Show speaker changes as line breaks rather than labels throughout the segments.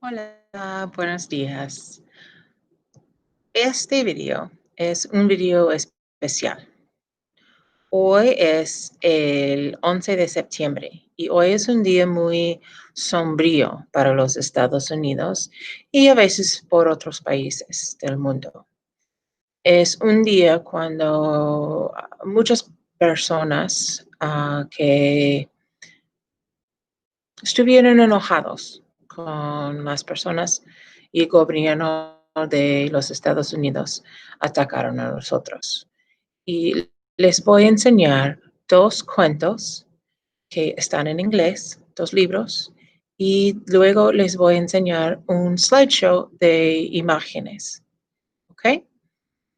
Hola, buenos días. Este video es un video especial. Hoy es el 11 de septiembre y hoy es un día muy sombrío para los Estados Unidos y a veces por otros países del mundo. Es un día cuando muchas personas que estuvieron enojados con las personas y el gobierno de los Estados Unidos atacaron a nosotros. Y les voy a enseñar dos cuentos que están en inglés, dos libros, y luego les voy a enseñar un slideshow de imágenes. ¿Ok?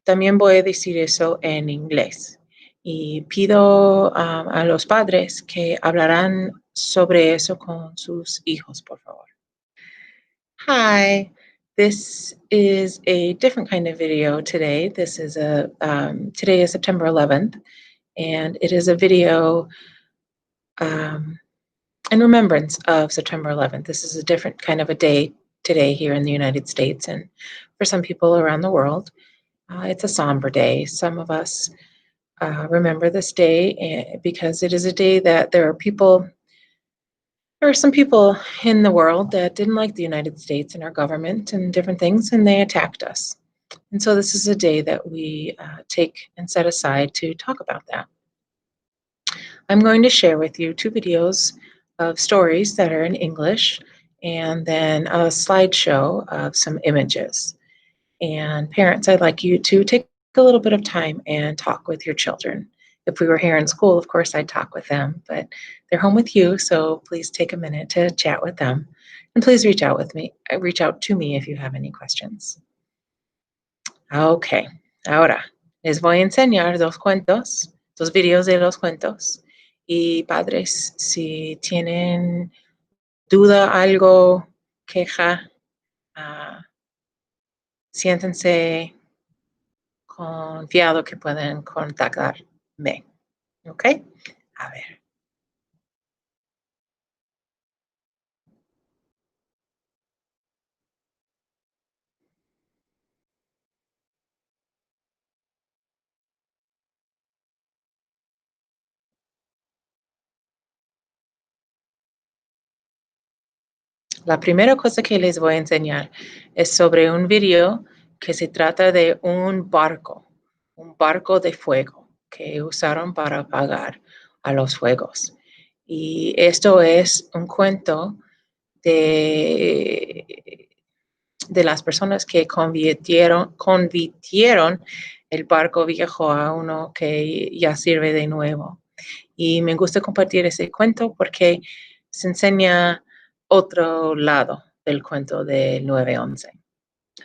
También voy a decir eso en inglés. Y pido a los padres que hablarán sobre eso con sus hijos, por favor. Hi, this is a different kind of video today. This is today is September 11th, and it is a video in remembrance of September 11th. This is a different kind of a day today here in the United States, and for some people around the world, it's a somber day. Some of us remember this day because it is a day that there are some people in the world that didn't like the United States and our government and different things, and they attacked us. And so this is a day that we take and set aside to talk about that. I'm going to share with you two videos of stories that are in English and then a slideshow of some images. And parents, I'd like you to take a little bit of time and talk with your children. If we were here in school, of course, I'd talk with them, but they're home with you, so please take a minute to chat with them. And please reach out to me if you have any questions. Ok, ahora les voy a enseñar dos cuentos, dos videos de los cuentos. Y padres, si tienen duda, algo, queja, siéntense confiado que pueden contactarme. ¿Ok? A ver. La primera cosa que les voy a enseñar es sobre un video que se trata de un barco de fuego que usaron para apagar a los fuegos. Y esto es un cuento de, de las personas que convirtieron el barco viejo a uno que ya sirve de nuevo. Y me gusta compartir ese cuento porque se enseña otro lado del cuento del 911.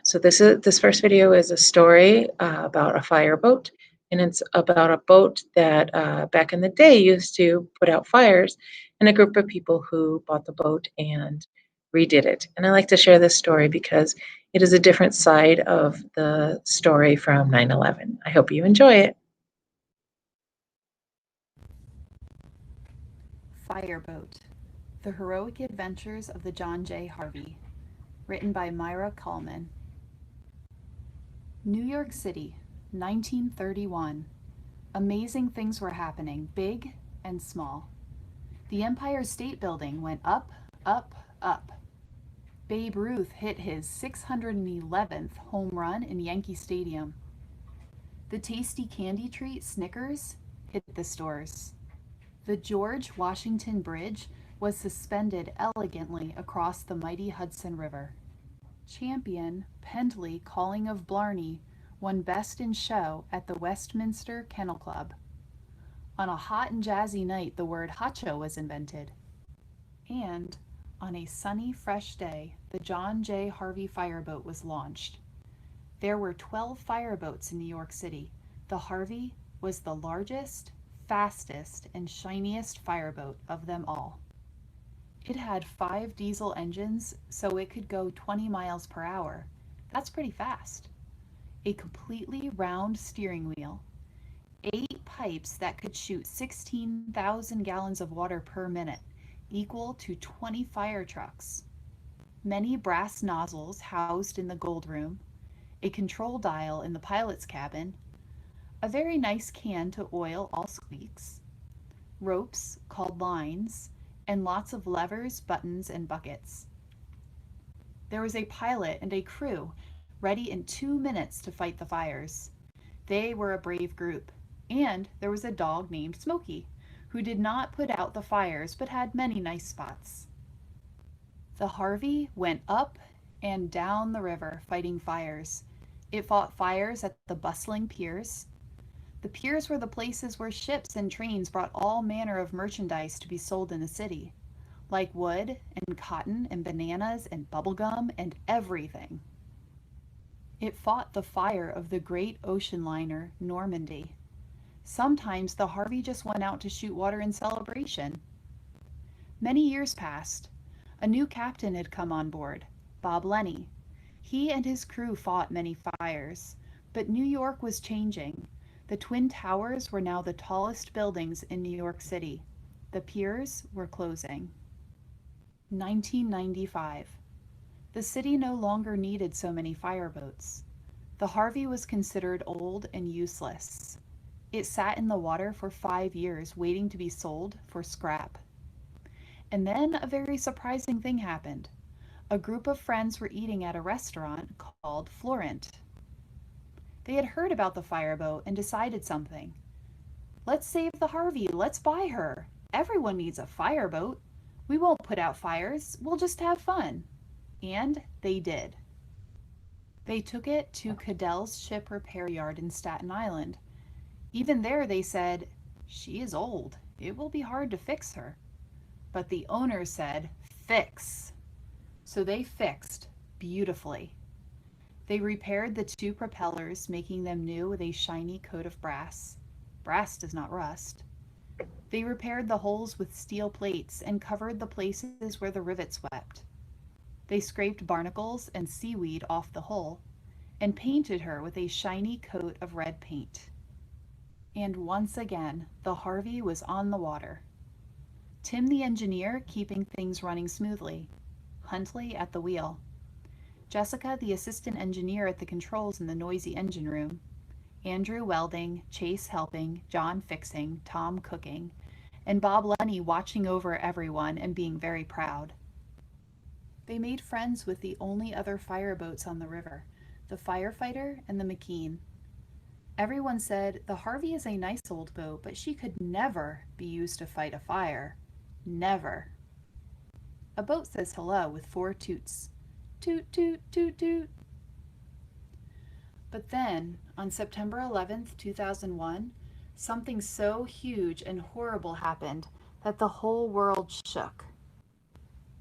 So this first video is a story about a fireboat, and it's about a boat that back in the day used to put out fires, and a group of people who bought the boat and redid it. And I like to share this story because it is a different side of the story from 9/11. I hope you enjoy it.
Fireboat: The Heroic Adventures of the John J. Harvey. Written by Myra Coleman. New York City, 1931. Amazing things were happening, big and small. The Empire State Building went up, up, up. Babe Ruth hit his 611th home run in Yankee Stadium. The tasty candy treat Snickers hit the stores. The George Washington Bridge was suspended elegantly across the mighty Hudson River. Champion Pendley Calling of Blarney won Best in Show at the Westminster Kennel Club. On a hot and jazzy night, the word hacho was invented. And on a sunny, fresh day, the John J. Harvey fireboat was launched. There were 12 fireboats in New York City. The Harvey was the largest, fastest, and shiniest fireboat of them all. It had 5 diesel engines, so it could go 20 miles per hour. That's pretty fast. A completely round steering wheel. 8 pipes that could shoot 16,000 gallons of water per minute, equal to 20 fire trucks. Many brass nozzles housed in the gold room, a control dial in the pilot's cabin, a very nice can to oil all squeaks, ropes called lines, and lots of levers, buttons, and buckets. There was a pilot and a crew ready in 2 minutes to fight the fires. They were a brave group, and there was a dog named Smokey, who did not put out the fires but had many nice spots. The Harvey went up and down the river fighting fires. It fought fires at the bustling piers. The piers were the places where ships and trains brought all manner of merchandise to be sold in the city, like wood and cotton and bananas and bubblegum and everything. It fought the fire of the great ocean liner Normandy. Sometimes the Harvey just went out to shoot water in celebration. Many years passed. A new captain had come on board, Bob Lenny. He and his crew fought many fires, but New York was changing. The Twin Towers were now the tallest buildings in New York City. The piers were closing. 1995. The city no longer needed so many fireboats. The Harvey was considered old and useless. It sat in the water for 5 years waiting to be sold for scrap. And then a very surprising thing happened. A group of friends were eating at a restaurant called Florent. They had heard about the fireboat and decided something. Let's save the Harvey, let's buy her. Everyone needs a fireboat. We won't put out fires, we'll just have fun. And they did. They took it to Cadell's ship repair yard in Staten Island. Even there they said, "She is old. It will be hard to fix her." But the owner said, "Fix." So they fixed beautifully. They repaired the two propellers, making them new with a shiny coat of brass. Brass does not rust. They repaired the holes with steel plates and covered the places where the rivets wept. They scraped barnacles and seaweed off the hull and painted her with a shiny coat of red paint. And once again, the Harvey was on the water. Tim the engineer keeping things running smoothly, Huntley at the wheel, Jessica the assistant engineer at the controls in the noisy engine room, Andrew welding, Chase helping, John fixing, Tom cooking, and Bob Lenny watching over everyone and being very proud. They made friends with the only other fireboats on the river, the Firefighter and the McKean. Everyone said the Harvey is a nice old boat, but she could never be used to fight a fire. Never. A boat says hello with 4 toots. Toot, toot, toot, toot. But then, on September 11th, 2001, something so huge and horrible happened that the whole world shook.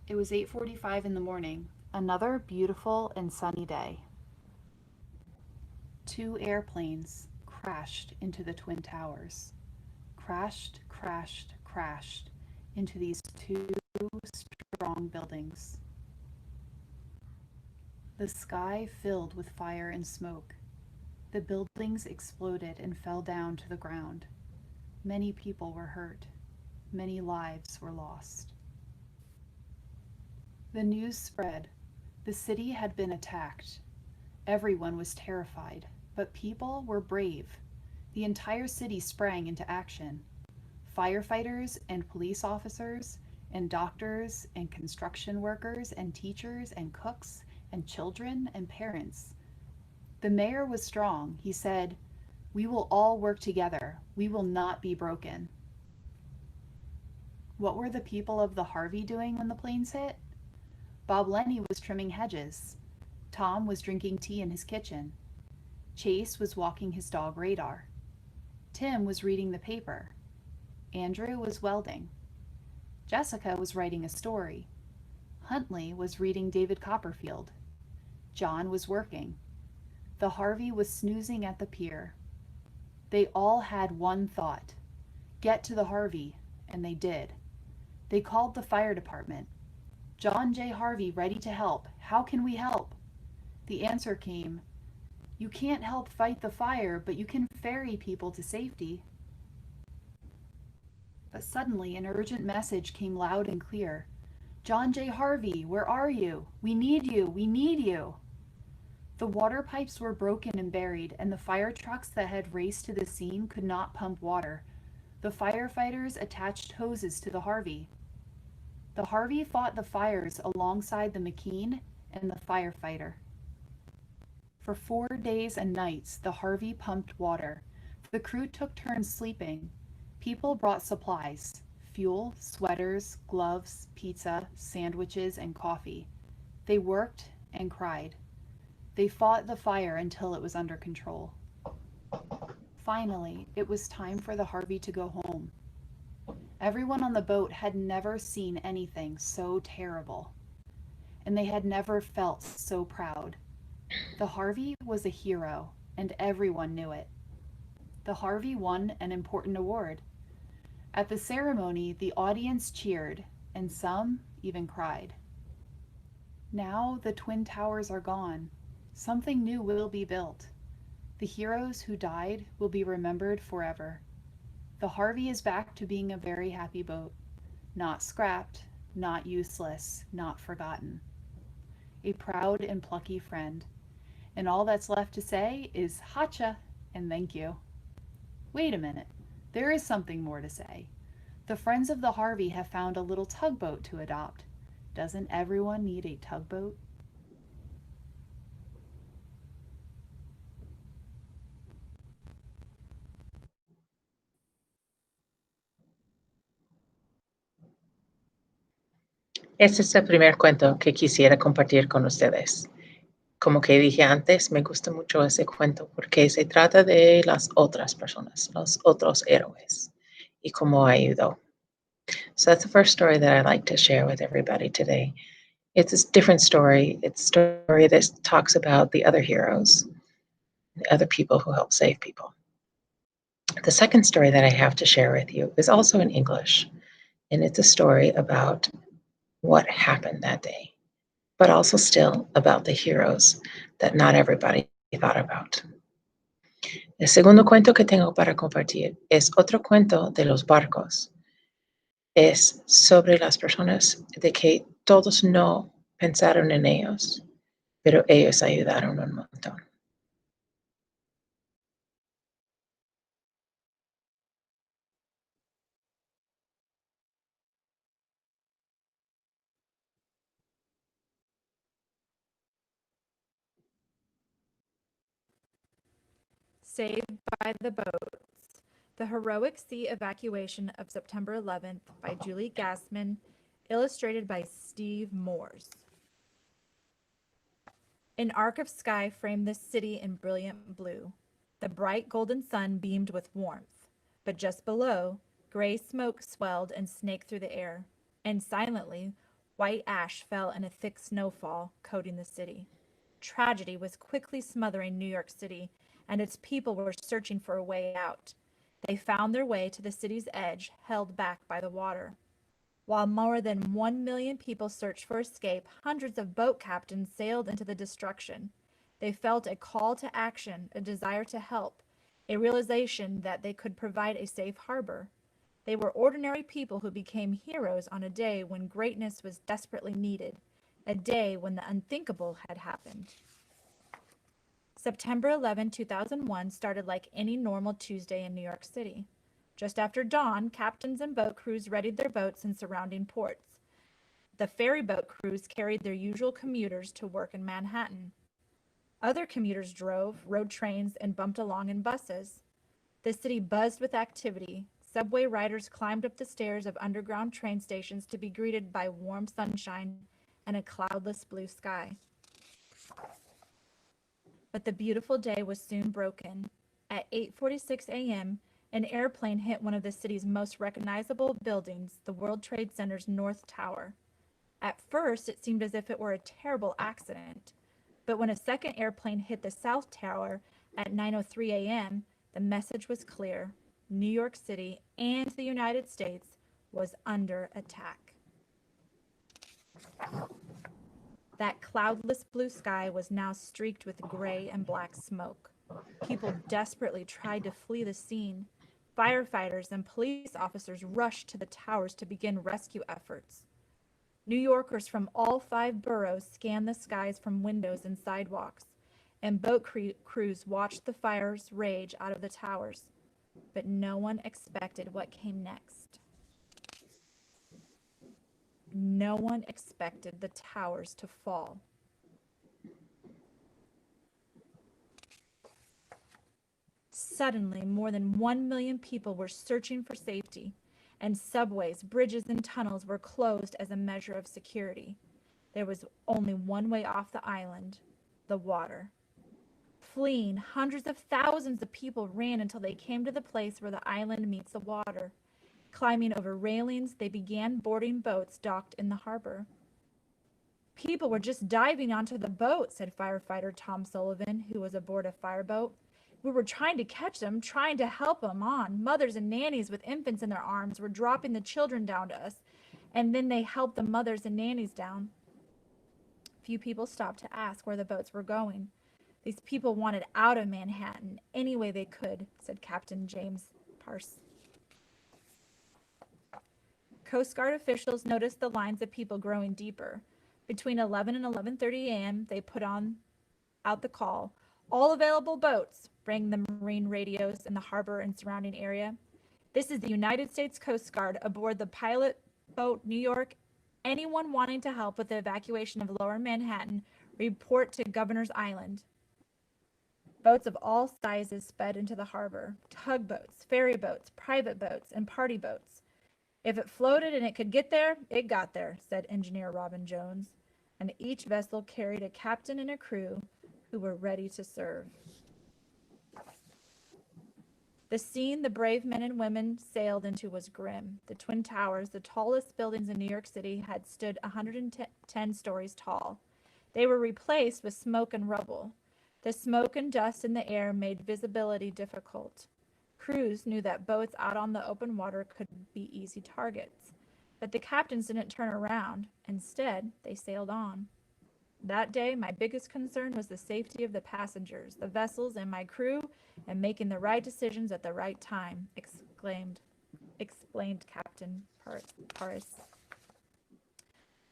It was 8:45 in the morning, another beautiful and sunny day. 2 airplanes crashed into the Twin Towers. Crashed, crashed, crashed into these 2 strong buildings. The sky filled with fire and smoke. The buildings exploded and fell down to the ground. Many people were hurt. Many lives were lost. The news spread. The city had been attacked. Everyone was terrified, but people were brave. The entire city sprang into action. Firefighters and police officers and doctors and construction workers and teachers and cooks and children and parents. The mayor was strong. He said, "We will all work together. We will not be broken." What were the people of the Harvey doing when the planes hit? Bob Lenny was trimming hedges. Tom was drinking tea in his kitchen. Chase was walking his dog Radar. Tim was reading the paper. Andrew was welding. Jessica was writing a story. Huntley was reading David Copperfield. John was working. The Harvey was snoozing at the pier. They all had one thought: get to the Harvey, and they did. They called the fire department. "John J. Harvey ready to help. How can we help?" The answer came, "You can't help fight the fire, but you can ferry people to safety." But suddenly an urgent message came loud and clear. John J. Harvey, where are you? We need you, we need you. The water pipes were broken and buried, and the fire trucks that had raced to the scene could not pump water. The firefighters attached hoses to the Harvey. The Harvey fought the fires alongside the McKean and the firefighter. For 4 days and nights, the Harvey pumped water. The crew took turns sleeping. People brought supplies: fuel, sweaters, gloves, pizza, sandwiches, and coffee. They worked and cried. They fought the fire until it was under control. Finally, it was time for the Harvey to go home. Everyone on the boat had never seen anything so terrible, and they had never felt so proud. The Harvey was a hero, and everyone knew it. The Harvey won an important award. At the ceremony, the audience cheered, and some even cried. Now the Twin Towers are gone. Something new will be built. The heroes who died will be remembered forever. The Harvey is back to being a very happy boat. Not scrapped, not useless, not forgotten. A proud and plucky friend. And all that's left to say is hacha and thank you. Wait a minute. There is something more to say. The friends of the Harvey have found a little tugboat to adopt. Doesn't everyone need a tugboat?
Este es el primer cuento que quisiera compartir con ustedes. Como que dije antes, me gusta mucho ese cuento porque se trata de las otras personas, los otros héroes y cómo ayudó. So that's the first story that I'd like to share with everybody today. It's a different story. It's a story that talks about the other heroes, the other people who help save people. The second story that I have to share with you is also in English, and it's a story about what happened that day, but also still about the heroes that not everybody thought about. El segundo cuento que tengo para compartir es otro cuento de los barcos. Es sobre las personas de que todos no pensaron en ellos, pero ellos ayudaron un montón.
Saved by the Boats: The Heroic Sea Evacuation of September 11th by Julie Gassman, illustrated by Steve Moores. An arc of sky framed the city in brilliant blue. The bright golden sun beamed with warmth, but just below, gray smoke swelled and snaked through the air, and silently, white ash fell in a thick snowfall, coating the city. Tragedy was quickly smothering New York City, and its people were searching for a way out. They found their way to the city's edge, held back by the water. While more than 1 million people searched for escape, hundreds of boat captains sailed into the destruction. They felt a call to action, a desire to help, a realization that they could provide a safe harbor. They were ordinary people who became heroes on a day when greatness was desperately needed, a day when the unthinkable had happened. September 11, 2001 started like any normal Tuesday in New York City. Just after dawn, captains and boat crews readied their boats in surrounding ports. The ferry boat crews carried their usual commuters to work in Manhattan. Other commuters drove, rode trains, and bumped along in buses. The city buzzed with activity. Subway riders climbed up the stairs of underground train stations to be greeted by warm sunshine and a cloudless blue sky. But the beautiful day was soon broken. At 8:46 a.m., an airplane hit one of the city's most recognizable buildings, the World Trade Center's North Tower. At first, it seemed as if it were a terrible accident. But when a second airplane hit the South Tower at 9:03 a.m., the message was clear. New York City and the United States was under attack. That cloudless blue sky was now streaked with gray and black smoke. People desperately tried to flee the scene. Firefighters and police officers rushed to the towers to begin rescue efforts. New Yorkers from all 5 boroughs scanned the skies from windows and sidewalks, and boat crews watched the fires rage out of the towers. But no one expected what came next. No one expected the towers to fall. Suddenly, more than 1 million people were searching for safety, and subways, bridges, and tunnels were closed as a measure of security. There was only one way off the island: the water. Fleeing, hundreds of thousands of people ran until they came to the place where the island meets the water. Climbing over railings, they began boarding boats docked in the harbor. People were just diving onto the boat, said firefighter Tom Sullivan, who was aboard a fireboat. We were trying to catch them, trying to help them on. Mothers and nannies with infants in their arms were dropping the children down to us, and then they helped the mothers and nannies down. Few people stopped to ask where the boats were going. These people wanted out of Manhattan any way they could, said Captain James Parse. Coast Guard officials noticed the lines of people growing deeper. Between 11 and 11:30 a.m., they put out the call. All available boats, rang the marine radios in the harbor and surrounding area. This is the United States Coast Guard aboard the pilot boat New York. Anyone wanting to help with the evacuation of Lower Manhattan, report to Governor's Island. Boats of all sizes sped into the harbor. Tugboats, ferry boats, private boats, and party boats. If it floated and it could get there, it got there, said Engineer Robin Jones. And each vessel carried a captain and a crew who were ready to serve. The scene the brave men and women sailed into was grim. The Twin Towers, the tallest buildings in New York City, had stood 110 stories tall. They were replaced with smoke and rubble. The smoke and dust in the air made visibility difficult. Crews knew that boats out on the open water could be easy targets. But the captains didn't turn around. Instead, they sailed on. That day, my biggest concern was the safety of the passengers, the vessels, and my crew, and making the right decisions at the right time, explained Captain Paris.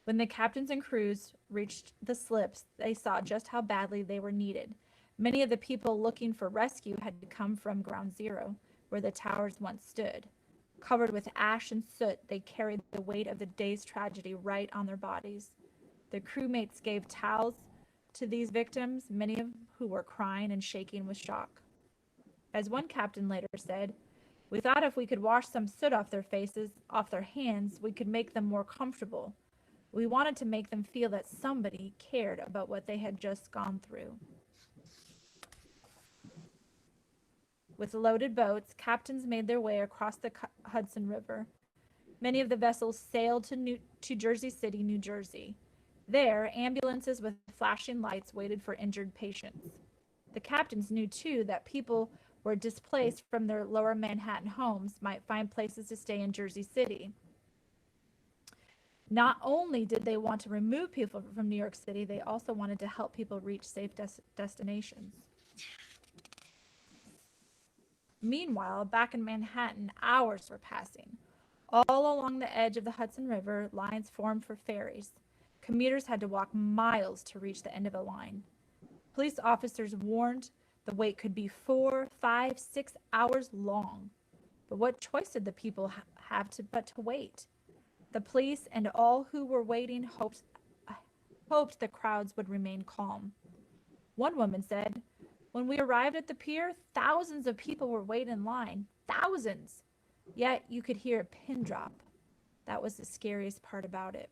When the captains and crews reached the slips, they saw just how badly they were needed. Many of the people looking for rescue had come from Ground Zero, where the towers once stood. Covered with ash and soot, they carried the weight of the day's tragedy right on their bodies. The crewmates gave towels to these victims, many of who were crying and shaking with shock. As one captain later said, "We thought if we could wash some soot off their faces, off their hands, we could make them more comfortable. We wanted to make them feel that somebody cared about what they had just gone through." With loaded boats, captains made their way across the Hudson River. Many of the vessels sailed to Jersey City, New Jersey. There, ambulances with flashing lights waited for injured patients. The captains knew, too, that people were displaced from their lower Manhattan homes might find places to stay in Jersey City. Not only did they want to remove people from New York City, they also wanted to help people reach safe destinations. Meanwhile, back in Manhattan, hours were passing. All along the edge of the Hudson River, lines formed for ferries. Commuters had to walk miles to reach the end of a line. Police officers warned the wait could be 4, 5, 6 hours long. But what choice did the people have but to wait? The police and all who were waiting hoped the crowds would remain calm. One woman said, "When we arrived at the pier, thousands of people were waiting in line. Thousands! Yet you could hear a pin drop. That was the scariest part about it."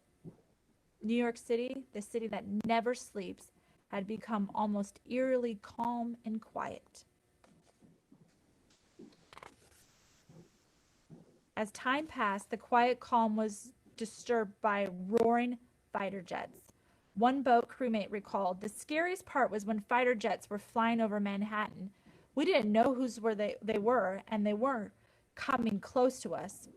New York City, the city that never sleeps, had become almost eerily calm and quiet. As time passed, the quiet calm was disturbed by roaring fighter jets. One boat crewmate recalled, "The scariest part was when fighter jets were flying over Manhattan. We didn't know whose they were, and they weren't coming close to us."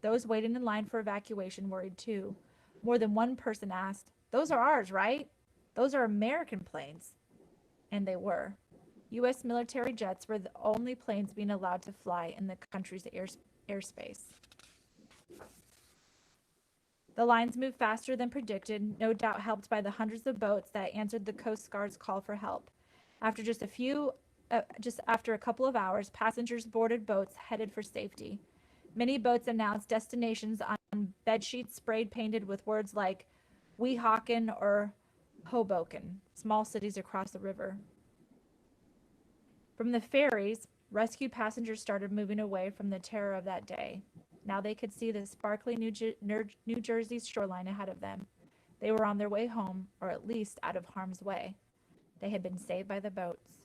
Those waiting in line for evacuation worried too. More than one person asked, "Those are ours, right? Those are American planes." And they were. U.S. military jets were the only planes being allowed to fly in the country's airspace. The lines moved faster than predicted, no doubt helped by the hundreds of boats that answered the Coast Guard's call for help. After just after a couple of hours, passengers boarded boats headed for safety. Many boats announced destinations on bedsheets sprayed painted with words like Weehawken or Hoboken, small cities across the river. From the ferries, rescued passengers started moving away from the terror of that day. Now they could see the sparkly New Jersey shoreline ahead of them. They were on their way home, or at least out of harm's way. They had been saved by the boats.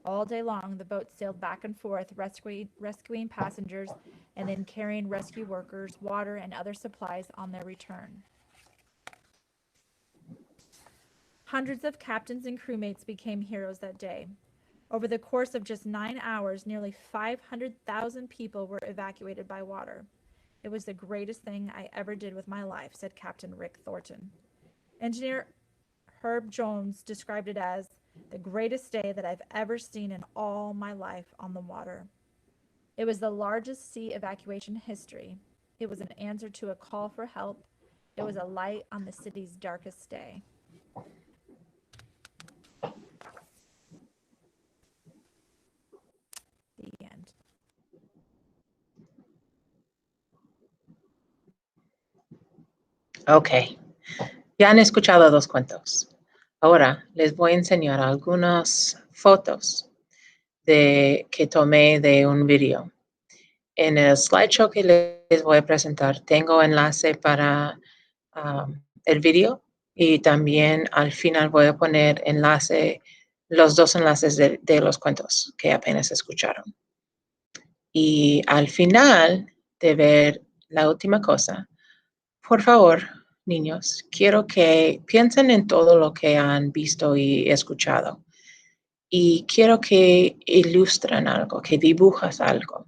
All day long, the boats sailed back and forth, rescuing passengers and then carrying rescue workers, water, and other supplies on their return. Hundreds of captains and crewmates became heroes that day. Over the course of just 9 hours, nearly 500,000 people were evacuated by water. It was the greatest thing I ever did with my life, said Captain Rick Thornton. Engineer Herb Jones described it as the greatest day that I've ever seen in all my life on the water. It was the largest sea evacuation in history. It was an answer to a call for help. It was a light on the city's darkest day. The end.
Ok, ya han escuchado 2 cuentos. Ahora les voy a enseñar algunas fotos que tomé de un video. En el slideshow que les voy a presentar, tengo enlace para el video y también al final voy a poner los 2 enlaces de los cuentos que apenas escucharon. Y al final de ver la última cosa, por favor, niños, quiero que piensen en todo lo que han visto y escuchado. Y quiero que ilustren algo, que dibujas algo,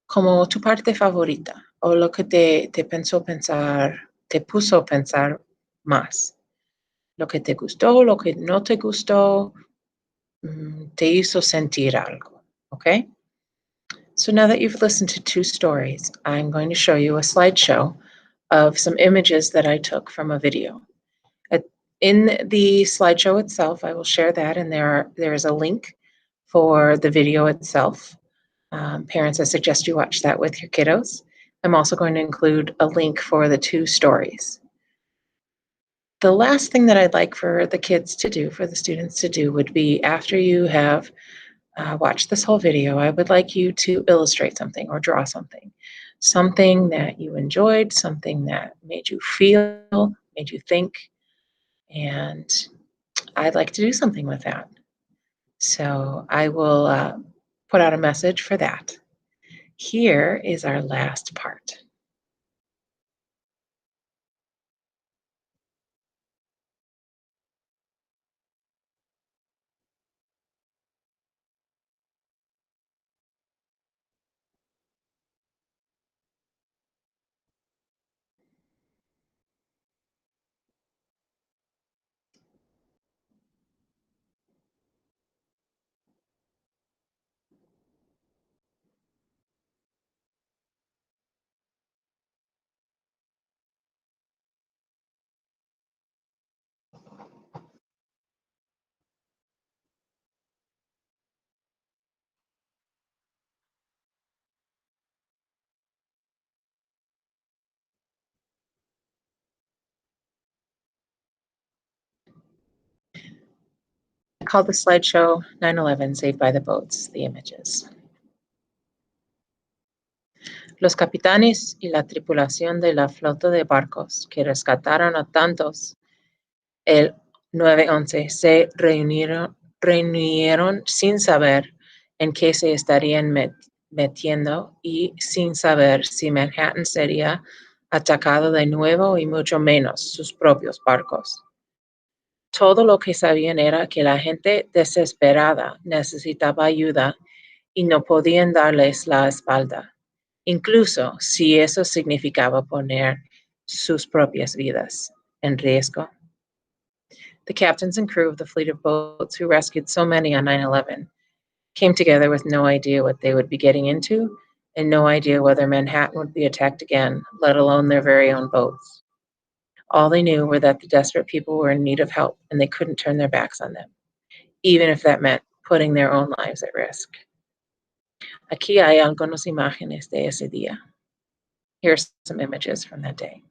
como tu parte favorita o lo que te puso a pensar más. Lo que te gustó, lo que no te gustó, te hizo sentir algo, okay? So now that you've listened to 2 stories, I'm going to show you a slideshow of some images that I took from a video. In the slideshow itself, I will share that, and there is a link for the video itself. Parents, I suggest you watch that with your kiddos. I'm also going to include a link for the 2 stories. The last thing that I'd like for the kids to do, for the students to do, would be after you have watched this whole video, I would like you to illustrate something or draw something that you enjoyed, something that made you feel, made you think, and I'd like to do something with that. So I will put out a message for that. Here is our last part. I call the slideshow 9/11 Saved by the Boats, the images. Los capitanes y la tripulación de la flota de barcos que rescataron a tantos el 9/11 se reunieron sin saber en qué se estarían metiendo y sin saber si Manhattan sería atacado de nuevo y mucho menos sus propios barcos. Todo lo que sabían era que la gente desesperada necesitaba ayuda y no podían darles la espalda, incluso si eso significaba poner sus propias vidas en riesgo. The captains and crew of the fleet of boats who rescued so many on 9/11 came together with no idea what they would be getting into and no idea whether Manhattan would be attacked again, let alone their very own boats. All they knew were that the desperate people were in need of help and they couldn't turn their backs on them, even if that meant putting their own lives at risk. Aquí hay algunas imágenes de ese día. Here's some images from that day.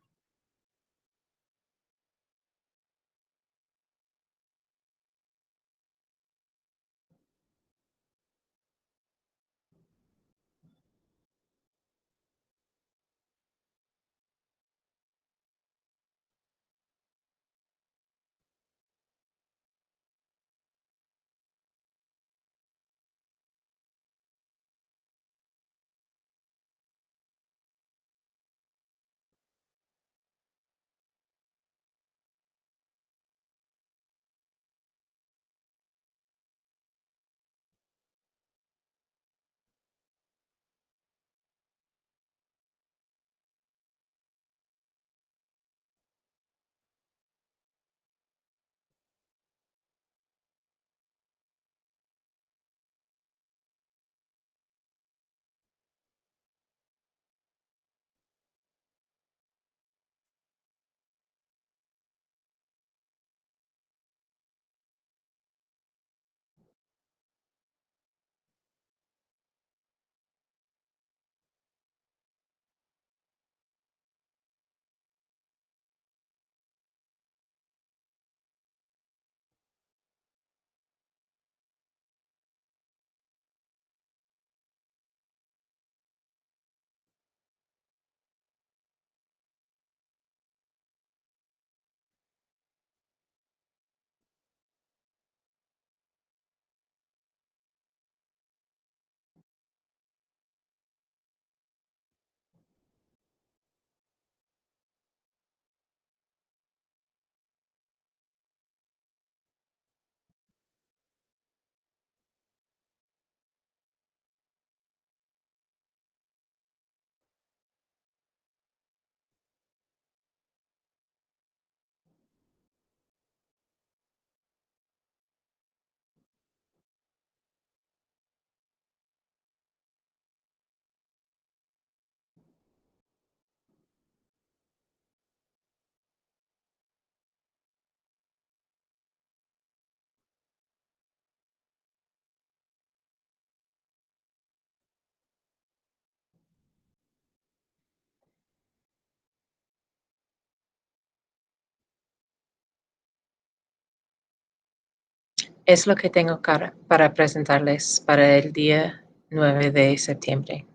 Es lo que tengo para presentarles para el día 9 de septiembre.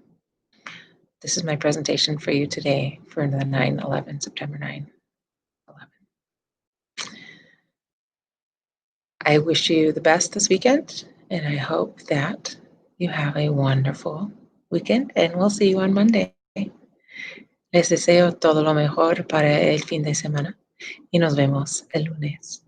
This is my presentation for you today for the 9/11, September 9/11. I wish you the best this weekend, and I hope that you have a wonderful weekend, and we'll see you on Monday. Les deseo todo lo mejor para el fin de semana y nos vemos el lunes.